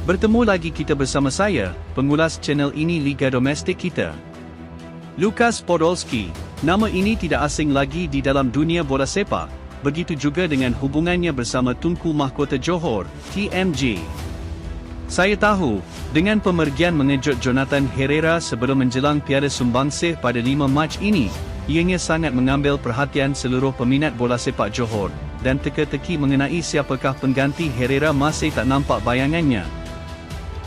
Bertemu lagi kita bersama saya, pengulas channel ini Liga Domestik kita. Lukas Podolski, nama ini tidak asing lagi di dalam dunia bola sepak, begitu juga dengan hubungannya bersama Tunku Mahkota Johor, TMJ. Saya tahu, dengan pemergian mengejut Jonathan Herrera sebelum menjelang Piala Sumbangsih pada 5 Mac ini, ianya sangat mengambil perhatian seluruh peminat bola sepak Johor, dan teka-teki mengenai siapakah pengganti Herrera masih tak nampak bayangannya.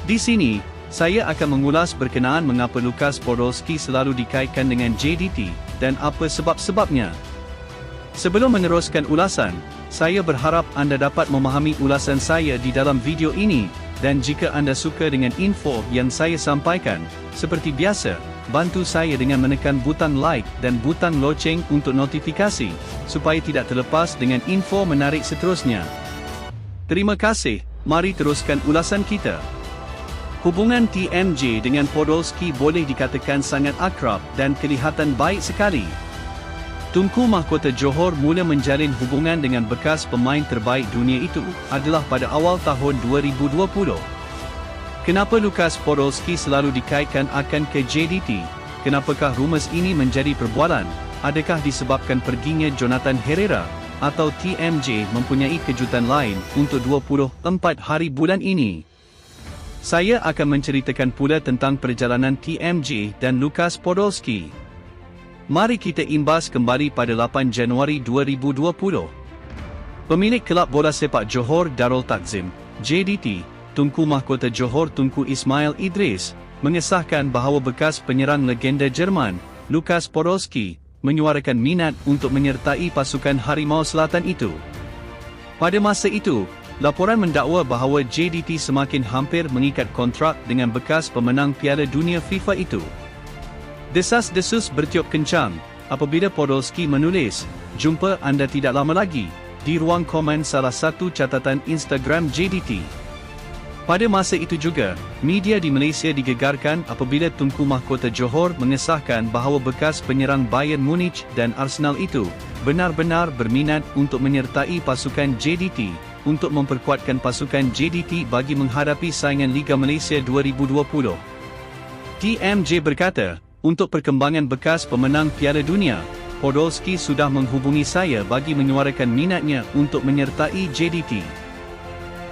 Di sini, saya akan mengulas berkenaan mengapa Lukas Podolski selalu dikaitkan dengan JDT, dan apa sebab-sebabnya. Sebelum meneruskan ulasan, saya berharap anda dapat memahami ulasan saya di dalam video ini, dan jika anda suka dengan info yang saya sampaikan, seperti biasa, bantu saya dengan menekan butang like dan butang loceng untuk notifikasi, supaya tidak terlepas dengan info menarik seterusnya. Terima kasih, mari teruskan ulasan kita. Hubungan TMJ dengan Podolski boleh dikatakan sangat akrab dan kelihatan baik sekali. Tunku Mahkota Johor mula menjalin hubungan dengan bekas pemain terbaik dunia itu adalah pada awal tahun 2020. Kenapa Lukas Podolski selalu dikaitkan akan ke JDT? Kenapakah rumours ini menjadi perbualan? Adakah disebabkan perginya Jonathan Herrera? Atau TMJ mempunyai kejutan lain untuk 24 hari bulan ini? Saya akan menceritakan pula tentang perjalanan TMJ dan Lukas Podolski. Mari kita imbas kembali pada 8 Januari 2020. Pemilik kelab bola sepak Johor Darul Takzim, JDT, Tunku Mahkota Johor Tunku Ismail Idris, mengesahkan bahawa bekas penyerang legenda Jerman, Lukas Podolski, menyuarakan minat untuk menyertai pasukan Harimau Selatan itu. Pada masa itu, laporan mendakwa bahawa JDT semakin hampir mengikat kontrak dengan bekas pemenang Piala Dunia FIFA itu. Desas-desus bertiup kencang apabila Podolski menulis, "Jumpa anda tidak lama lagi," di ruang komen salah satu catatan Instagram JDT. Pada masa itu juga, media di Malaysia digegarkan apabila Tunku Mahkota Johor mengesahkan bahawa bekas penyerang Bayern Munich dan Arsenal itu benar-benar berminat untuk menyertai pasukan JDT untuk memperkuatkan pasukan JDT bagi menghadapi saingan Liga Malaysia 2020. TMJ berkata, untuk perkembangan bekas pemenang Piala Dunia, Podolski sudah menghubungi saya bagi menyuarakan minatnya untuk menyertai JDT.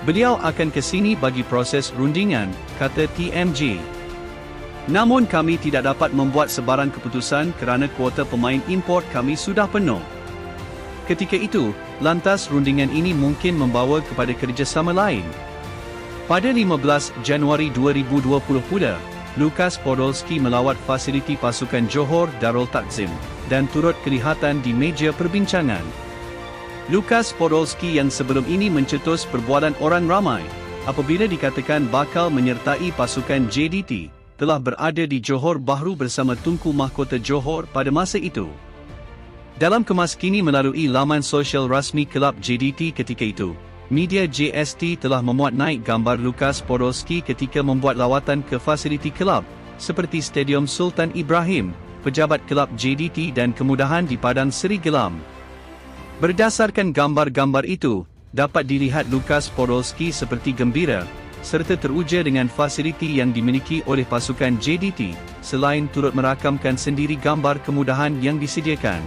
Beliau akan ke sini bagi proses rundingan, kata TMJ. Namun kami tidak dapat membuat sebarang keputusan kerana kuota pemain import kami sudah penuh. Ketika itu, lantas rundingan ini mungkin membawa kepada kerjasama lain. Pada 15 Januari 2020 pula, Lukas Podolski melawat fasiliti pasukan Johor Darul Takzim, dan turut kelihatan di meja perbincangan. Lukas Podolski yang sebelum ini mencetus perbualan orang ramai, apabila dikatakan bakal menyertai pasukan JDT, telah berada di Johor Bahru bersama Tunku Mahkota Johor pada masa itu. Dalam kemas kini melalui laman sosial rasmi kelab JDT ketika itu, media JST telah memuat naik gambar Lukas Podolski ketika membuat lawatan ke fasiliti kelab, seperti Stadium Sultan Ibrahim, pejabat kelab JDT dan kemudahan di Padang Seri Gelam. Berdasarkan gambar-gambar itu, dapat dilihat Lukas Podolski seperti gembira, serta teruja dengan fasiliti yang dimiliki oleh pasukan JDT, selain turut merakamkan sendiri gambar kemudahan yang disediakan.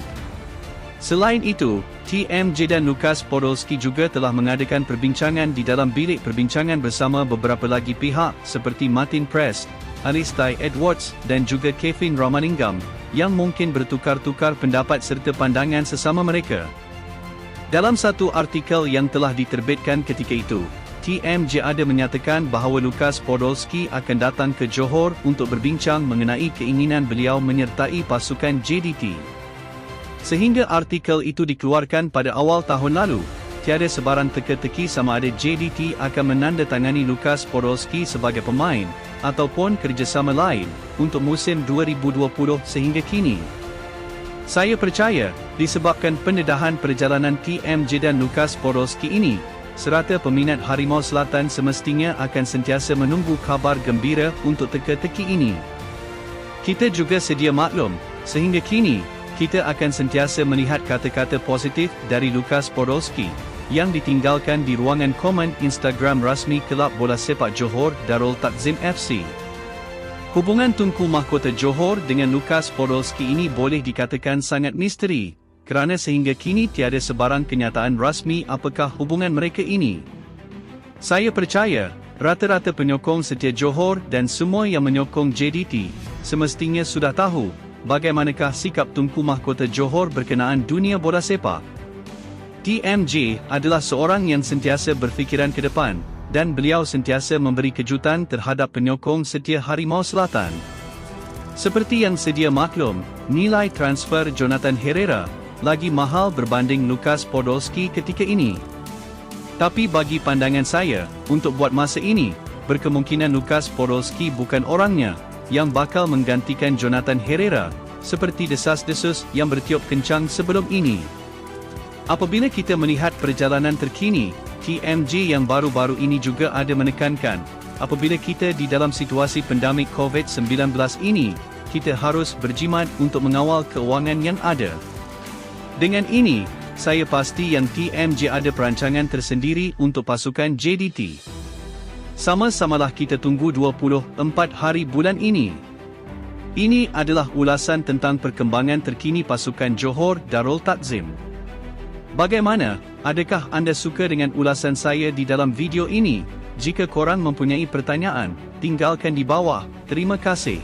Selain itu, TMJ dan Lukas Podolski juga telah mengadakan perbincangan di dalam bilik perbincangan bersama beberapa lagi pihak seperti Martin Prest, Alistair Edwards dan juga Kevin Ramaningam, yang mungkin bertukar-tukar pendapat serta pandangan sesama mereka. Dalam satu artikel yang telah diterbitkan ketika itu, TMJ ada menyatakan bahawa Lukas Podolski akan datang ke Johor untuk berbincang mengenai keinginan beliau menyertai pasukan JDT. Sehingga artikel itu dikeluarkan pada awal tahun lalu, tiada sebarang teka-teki sama ada JDT akan menandatangani Lukas Podolski sebagai pemain, ataupun kerjasama lain, untuk musim 2020 sehingga kini. Saya percaya, disebabkan pendedahan perjalanan TMJ dan Lukas Podolski ini, serata peminat Harimau Selatan semestinya akan sentiasa menunggu kabar gembira untuk teka-teki ini. Kita juga sedia maklum, sehingga kini, kita akan sentiasa melihat kata-kata positif dari Lukas Podolski, yang ditinggalkan di ruangan komen Instagram rasmi Kelab Bola Sepak Johor Darul Takzim FC. Hubungan Tunku Mahkota Johor dengan Lukas Podolski ini boleh dikatakan sangat misteri, kerana sehingga kini tiada sebarang kenyataan rasmi apakah hubungan mereka ini. Saya percaya, rata-rata penyokong setia Johor dan semua yang menyokong JDT, semestinya sudah tahu, bagaimanakah sikap Tunku Mahkota Johor berkenaan dunia bola sepak. TMJ adalah seorang yang sentiasa berfikiran ke depan, dan beliau sentiasa memberi kejutan terhadap penyokong setia Harimau Selatan. Seperti yang sedia maklum, nilai transfer Jonathan Herrera lagi mahal berbanding Lukas Podolski ketika ini. Tapi bagi pandangan saya, untuk buat masa ini, berkemungkinan Lukas Podolski bukan orangnya yang bakal menggantikan Jonathan Herrera, seperti desas-desus yang bertiup kencang sebelum ini. Apabila kita melihat perjalanan terkini, TMJ yang baru-baru ini juga ada menekankan, apabila kita di dalam situasi pandemik COVID-19 ini, kita harus berjimat untuk mengawal keuangan yang ada. Dengan ini, saya pasti yang TMJ ada perancangan tersendiri untuk pasukan JDT. Sama-samalah kita tunggu 24 hari bulan ini. Ini adalah ulasan tentang perkembangan terkini pasukan Johor Darul Takzim. Bagaimana? Adakah anda suka dengan ulasan saya di dalam video ini? Jika korang mempunyai pertanyaan, tinggalkan di bawah. Terima kasih.